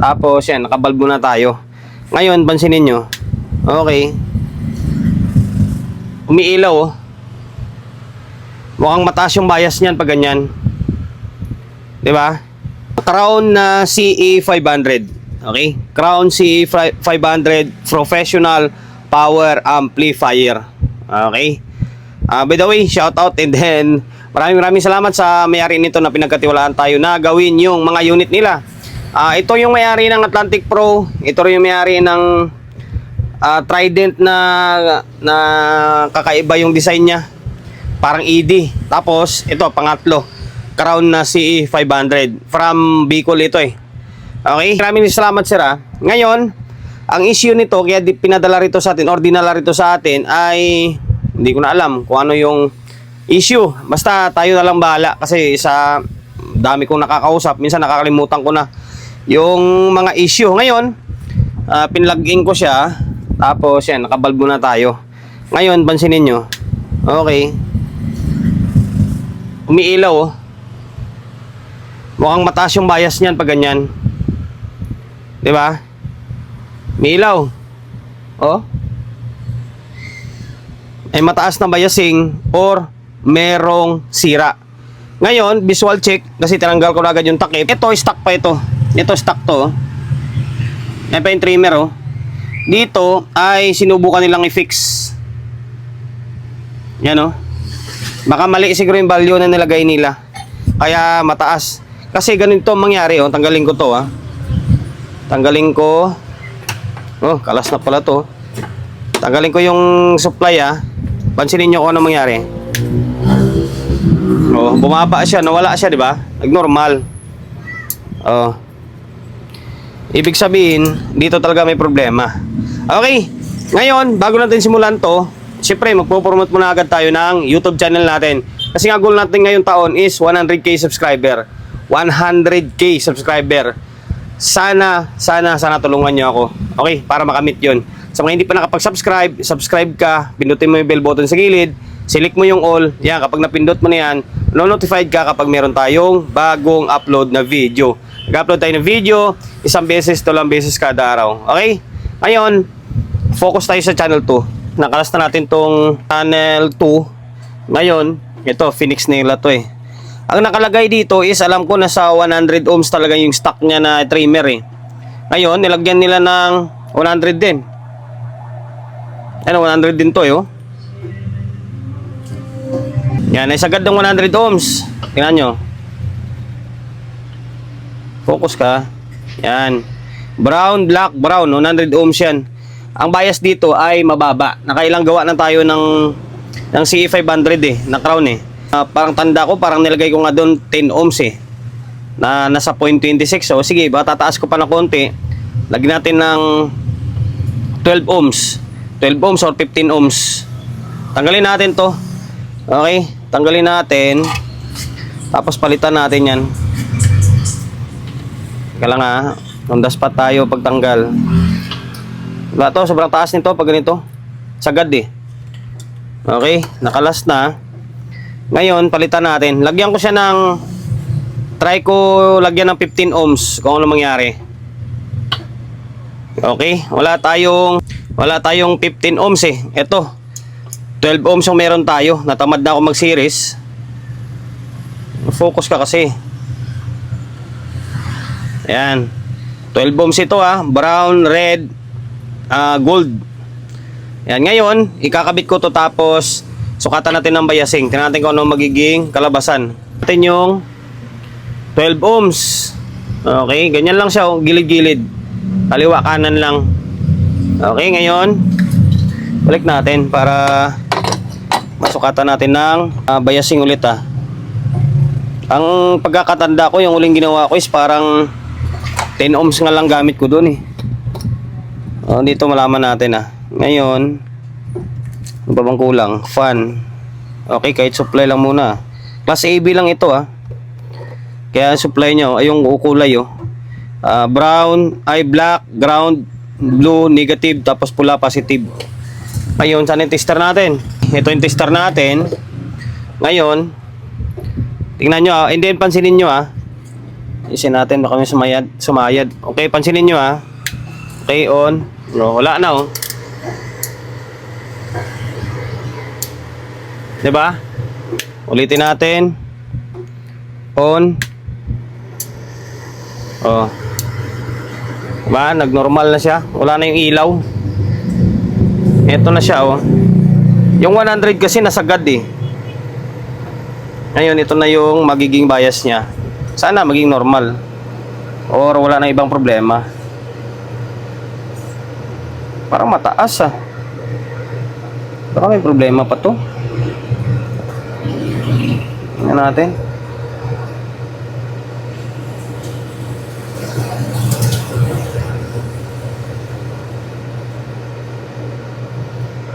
Tapos yan, nakabalbo na tayo. Ngayon, pansinin nyo. Okay. Umiilaw oh. Mukhang mataas yung bias niyan pag ganyan. 'Di ba? Crown na CE500. Okay? Crown CE500 Professional Power Amplifier. Okay? By the way, shout out and then maraming salamat sa may-ari nito na pinagkatiwalaan tayo na gawin yung mga unit nila. Ito yung may-ari ng Atlantic Pro. Ito rin yung may-ari ng Trident na kakaiba yung design niya. Parang ED. Tapos, ito, pangatlo. Crown na CE500. From Bicol ito eh. Okay? Maraming salamat sir ha. Ngayon, ang issue nito, kaya pinadala rito sa atin, or dinala rito sa atin, ay hindi ko na alam kung ano yung issue. Basta tayo na lang bahala. Kasi sa dami kong nakakausap, minsan nakakalimutan ko na yung mga issue. Ngayon, pinlog-in ko siya. Tapos yan, nakabalbo na tayo. Ngayon, pansinin nyo. Okay. Umiilaw oh. Mukhang mataas yung bias niyan pag ganyan. 'Di ba? Umiilaw. Oh. Ay mataas na biasing or merong sira. Ngayon, visual check kasi tinanggal ko na agad yung takip. Ito, stock pa ito. Ito, stock to. Yan pa yung trimmer oh. Dito ay sinubukan nilang i-fix. Yan oh. Baka mali siguro yung value na nilagay nila. Kaya mataas. Kasi ganito mangyari oh. Tanggalin ko to ah. Tanggalin ko. Oh, kalas na pala to. Tanggalin ko yung supply ah. Pansinin nyo kung ano mangyari. Oh, bumaba siya. Nawala siya, di ba? Nag-normal. Oh. Ibig sabihin, dito talaga may problema. Okay. Ngayon, bago natin simulan to, siyempre, magpo-promote muna agad tayo ng YouTube channel natin. Kasi nga goal natin ngayong taon is 100k subscriber. 100k subscriber. Sana tulungan nyo ako. Okay, para makamit yun. Sa mga hindi pa nakapag-subscribe, subscribe ka, pindutin mo yung bell button sa gilid, select mo yung all. Yan, kapag napindot mo na yan, notified ka kapag meron tayong bagong upload na video. Nag-upload tayo ng video, isang beses, tatlong beses kada araw. Okay? Ngayon, focus tayo sa channel 2. Nakalas na natin tong channel 2. Ngayon, ito, Phoenix nila to eh. Ang nakalagay dito is, alam ko nasa 100 ohms talaga yung stock niya na trimmer eh. Ngayon, nilagyan nila ng 100 din. Ano, 100 din to eh oh. Yan, ay sagad ng 100 ohms. Tingnan nyo. Focus ka. Yan. Brown, black, brown. 100 ohms yan. Ang bias dito ay mababa. Nakailang gawa na tayo ng CE500 eh, na crown eh. Parang tanda ko, parang nilagay ko nga doon 10 ohms eh. Na nasa 0.26. So sige, baka tataas ko pa ng konti. Lagyan natin ng 12 ohms. 12 ohms or 15 ohms. Tanggalin natin to. Okay, tanggalin natin. Tapos palitan natin yan. Teka lang ha. On the spot tayo pagtanggal. Wala to, sobrang taas nito pag ganito. Sagad eh. Okay, nakalas na. Ngayon, palitan natin. Lagyan ko siya ng, try ko lagyan ng 15 ohms kung ano mangyari. Okay, wala tayong 15 ohms eh. Ito, 12 ohms yung meron tayo. Natamad na ako mag-series. Focus ka kasi. Ayan. 12 ohms ito ah. Brown, red, gold. Yan, ngayon ikakabit ko to tapos sukatan natin ng biasing. Tingnan natin kung ano magiging kalabasan. Natin yung 12 ohms. Okay, ganyan lang siya, gilid-gilid. Kaliwa kanan lang. Okay, ngayon balik natin para masukatan natin ng biasing ulit ah. Ang pagkakatanda ko, yung uling ginawa ko is parang 10 ohms nga lang gamit ko doon eh. Dito malaman natin ah. Ngayon, ano ba bang kulang? Fan. Okay, kahit supply lang muna. Class AB lang ito ah. Kaya supply nyo, ay yung kulay oh. Brown, ay black, ground, blue, negative, tapos pula, positive. Ngayon, saan yung tester natin? Ito yung tester natin. Ngayon, tingnan nyo ah. And then, pansinin nyo ah. Isin natin, baka may sumayad. Okay, pansinin nyo ha. Okay, on. No, wala na oh. Diba? Ulitin natin. On. Oh. Diba? Nag-normal na siya. Wala na yung ilaw. Ito na siya oh. Yung 100 kasi nasagad eh. Ngayon, ito na yung magiging bias niya. Sana maging normal. Or wala na ibang problema. Parang mataas ah. Baka may problema pa to. Tingnan natin.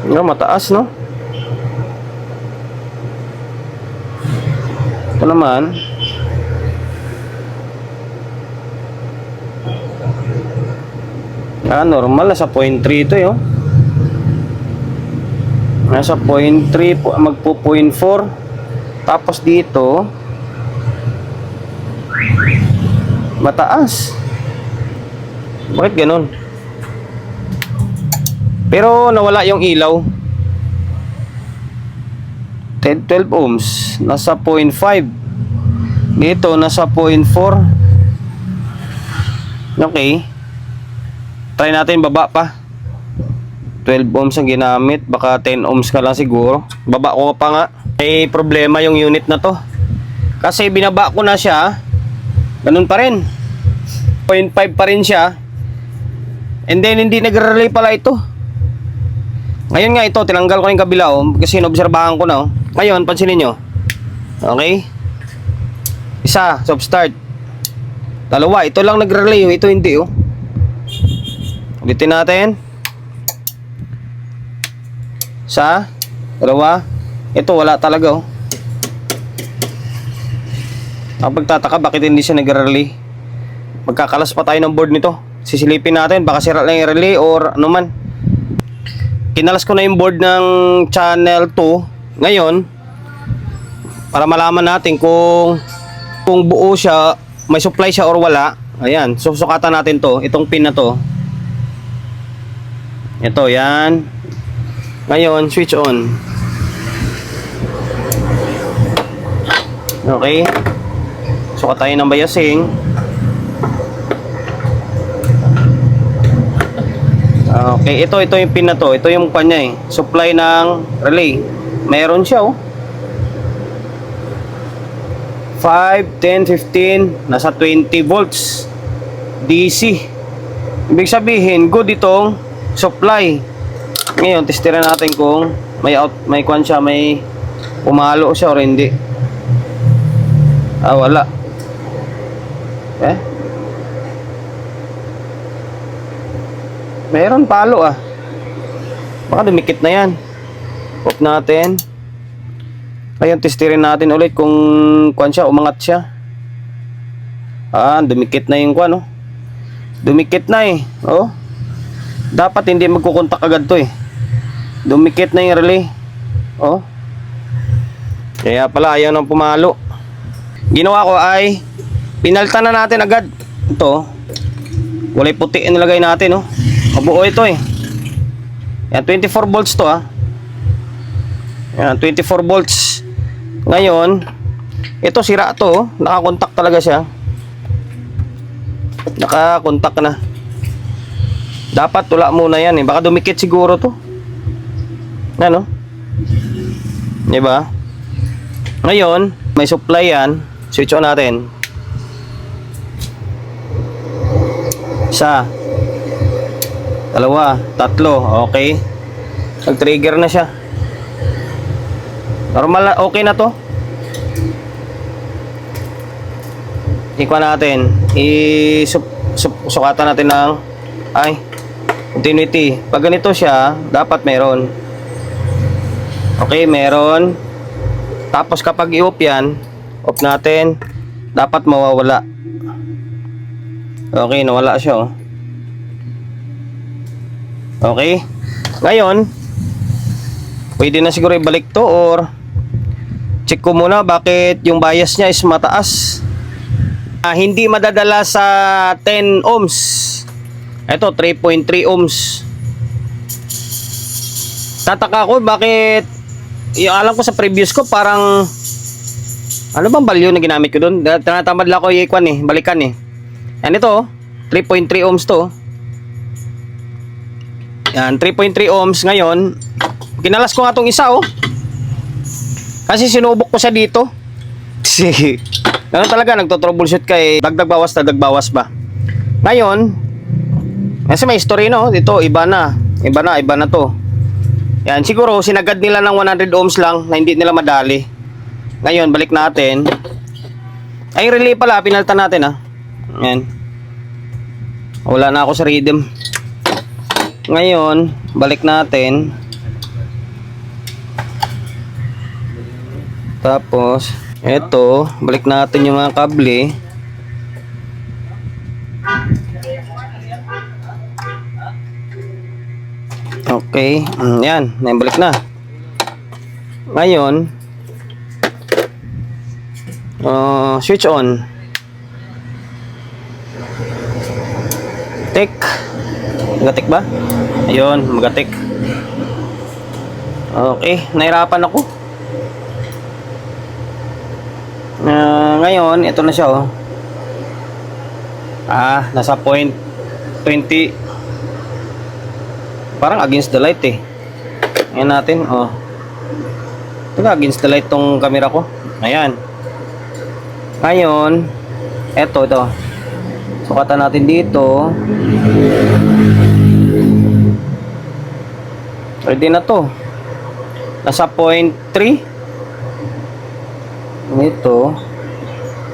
Yung mataas no? Ito naman. Normal. Nasa 0.3 ito eh. Oh. Nasa 0.3 po, magpo 0.4. Tapos dito mataas. Bakit ganun? Pero nawala yung ilaw. 12 ohms. Nasa 0.5. Dito nasa 0.4. Okay. Try natin baba pa. 12 ohms ang ginamit. Baka 10 ohms ka lang siguro. Baba ko pa nga. May problema yung unit na to. Kasi binaba ko na siya. Ganun pa rin. 0.5 pa rin siya. And then hindi nagre-relay pala ito. Ngayon nga ito, tinanggal ko na yung kabila oh, kasi inobserbahan ko na oh. Ngayon, pansinin nyo. Okay? Isa, stop start. Dalawa, ito lang nagre-relay oh, ito hindi oh. Ulitin natin. Isa, dalawa. Ito wala talaga oh. Pagtataka bakit hindi siya nagre-relay. Magkakalas pa tayo ng board nito. Sisilipin natin, baka sira lang yung relay or ano man. Kinalas ko na yung board ng channel 2 ngayon para malaman natin kung buo siya, may supply siya or wala. Ayan, susukatan natin to, itong pin na to. Ito, yan. Ngayon, switch on. Okay. Sukat tayo ng biasing. Okay, ito yung pin na to. Ito yung kanya eh. Supply ng relay. Meron siya oh. 5, 10, 15, nasa 20 volts DC. Ibig sabihin, good itong supply. Ngayon, testiran natin kung may kwan siya, may pumalo siya or hindi. Wala. Meron palo ah. Baka dumikit na yan. Off natin. Ayun, testirin natin ulit kung kwan siya, umangat siya. Dumikit na yung kwan oh. Dumikit na eh. Oh. Dapat hindi magkukontak agad to eh. Dumikit na yung relay. Oh. Kaya pala ayaw nang pumalo. Ginawa ko ay pinaltan na natin agad. Ito. Kulay puti ang nilagay natin oh. Mabuo ito eh. Yan, 24 volts to ah. Yan, 24 volts. Ngayon, ito sira to oh. Nakakontak talaga siya. Nakakontak na. Dapat tula muna yan eh. Baka dumikit siguro to. Ano? Diba? Ngayon, may supply yan. Switch on natin. Isa. Dalawa, tatlo, okay. Nag-trigger na siya. Normal na, okay na to. Ikuha natin. Sukatan natin ng continuity. Pag ganito siya, dapat meron. Okay, meron. Tapos kapag i-off yan, off natin, dapat mawawala. Okay, nawala siya oh. Okay. Ngayon, pwede na siguro ibalik to or check ko muna bakit yung bias niya is mataas. Hindi madadala sa 10 ohms. Ito 3.3 ohms. Tataka ko bakit yung alam ko sa previous ko parang ano bang value na ginamit ko doon? Tinatamad lang ko i-kwan balikan Yan ito 3.3 ohms to. Yan 3.3 ohms ngayon. Kinalas ko nga tong isa Kasi sinubok ko siya dito. Ganun talaga, nagto-troubleshoot ka dagdag bawas ba. Ngayon, kasi may history dito, iba na to. Yan, siguro sinagad nila ng 100 ohms lang na hindi nila madali. Ngayon, balik natin. Ay, relay pala, pinalitan natin Yan. Wala na ako sa rhythm. Ngayon, balik natin. Tapos, eto, balik natin yung mga kable. Okay, yan, naibalik na. Ngayon, switch on. Tick. Magatik ba? Ayun, magatik. Okay, nahirapan ako. Ngayon, ito na siya nasa point 20. Parang against the light Ayan natin, ito nga, against the light tong camera ko. Ayan. Ngayon, ito. Sukatan natin dito. Ready na to. Nasa point 3. Ito.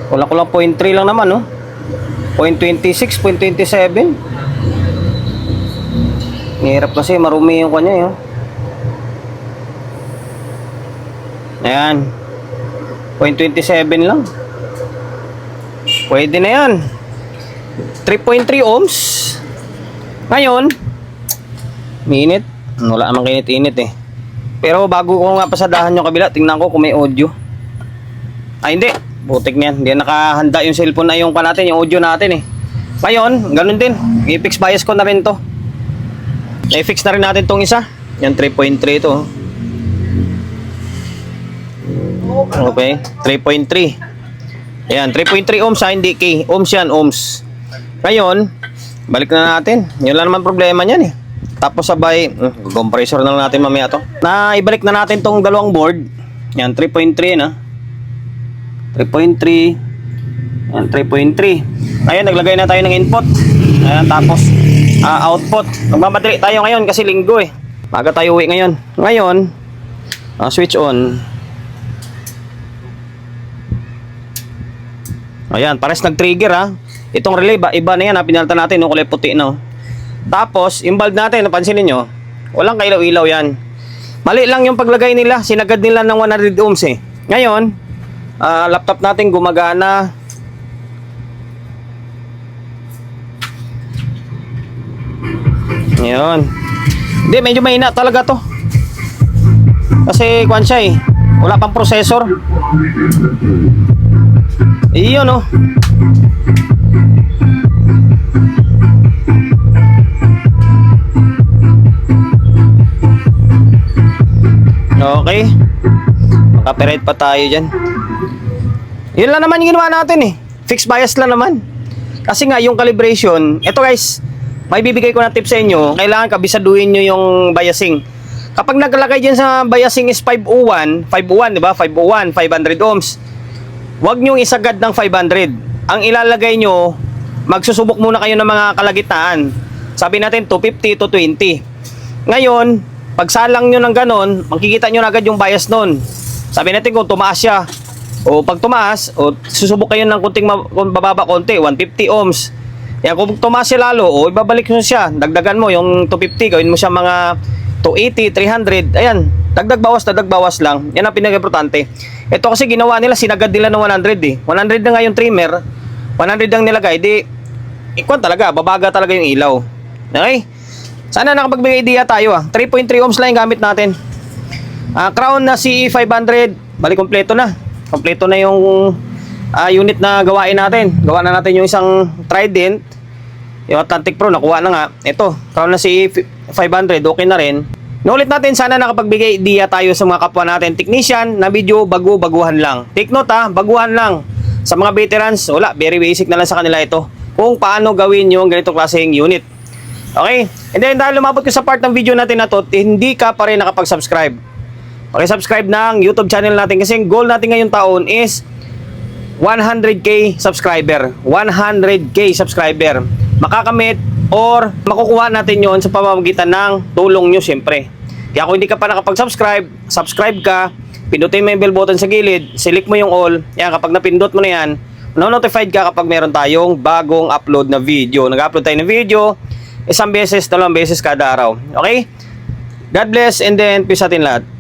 Wala ko lang point 3 lang naman, Point 26, point 27. Hirap kasi marumi yung kanya, Ayan. Point 27 lang. Pwede na yan. 3.3 ohms. Ngayon, minute. Wala namang kinit-init Pero bago ko nga pasadahan yung kabila, tingnan ko kung may audio. Hindi. Butik niyan. Hindi nakahanda yung cellphone na yung natin, yung audio natin Ngayon, ganun din. I-fix bias ko na rin to. I-fix na rin natin tong isa. Yan 3.3 to. Okay, 3.3. Ayan, 3.3 ohms hindi K. Ohms yan, ohms. Ngayon, balik na natin. Yun lang naman problema niyan Tapos sabay, compressor na lang natin mamaya to. Ibalik na natin tong dalawang board. Yan, 3.3 na. 3.3. Yan, 3.3. Ngayon, naglagay na tayo ng input. Ayan, tapos output. Magmamadali tayo ngayon kasi linggo Maga tayo uwi ngayon. Ngayon, switch on. Ayan, pares nag-trigger Itong relay, iba na yan pinalitan natin kulay puti na Tapos, yung bulb natin, napansin niyo walang kailaw-ilaw yan. Mali lang yung paglagay nila. Sinagad nila ng 100 ohms Ngayon, laptop natin gumagana. Ngayon. Hindi, medyo mahina talaga to. Kasi, kwan siya wala pang processor. Iyon Okay. Copyright pa tayo dyan. Yun lang naman yung ginawa natin Fixed bias lang naman. Kasi nga yung calibration, eto guys, may bibigay ko na tip sa inyo. Kailangan kabisaduhin nyo yung biasing. Kapag naglagay dyan sa biasing is 501, di ba? 501, 500 ohms. Huwag nyong isagad ng 500. Ang ilalagay nyo, magsusubok muna kayo ng mga kalagitnaan. Sabi natin 250 to 20. Ngayon, pagsalang nyo ng ganon, makikita nyo na agad yung bias nun. Sabi natin kung tumaas siya, o pag tumaas, susubok kayo ng kung bababa konti, 150 ohms. Yan, kung tumaas siya lalo, ibabalik mo siya. Dagdagan mo yung 250, gawin mo siya mga 280, 300. Ayan, dagdag bawas lang. Yan ang pinag-importante. Ito kasi ginawa nila, sinagad nila ng 100 100 na nga yung trimmer, 100 ang nilagay, ikwan talaga, babaga talaga yung ilaw. Okay? Sana nakapagbigay idea tayo 3.3 ohms lang yung gamit natin. Crown na CE500, bali kompleto na. Kompleto na yung unit na gawain natin. Gawa na natin yung isang Trident. Yung Atlantic Pro, nakuha na nga. Ito, Crown na CE 500, okay na rin. Nulit natin, sana nakapagbigay idea tayo sa mga kapwa natin technician na medyo baguhan lang. Take note baguhan lang. Sa mga veterans, wala, very basic na lang sa kanila ito. Kung paano gawin yung ganitong klaseng unit. Okay? And then dahil lumabot ko sa part ng video natin na to, hindi ka pa rin nakapag-subscribe. Okay, subscribe ng YouTube channel natin kasi ang goal natin ngayong taon is 100k subscriber. 100k subscriber. Makakamit or makukuha natin yon sa pamamagitan ng tulong nyo syempre. Kaya kung hindi ka pa nakapag-subscribe, subscribe ka, pindutin mo yung bell button sa gilid, select mo yung all. Yan, kapag napindot mo na yan, notified ka kapag meron tayong bagong upload na video. Nag-upload tayo ng video, isang beses, dalawang beses kada araw. Okay? God bless and then peace atin lahat.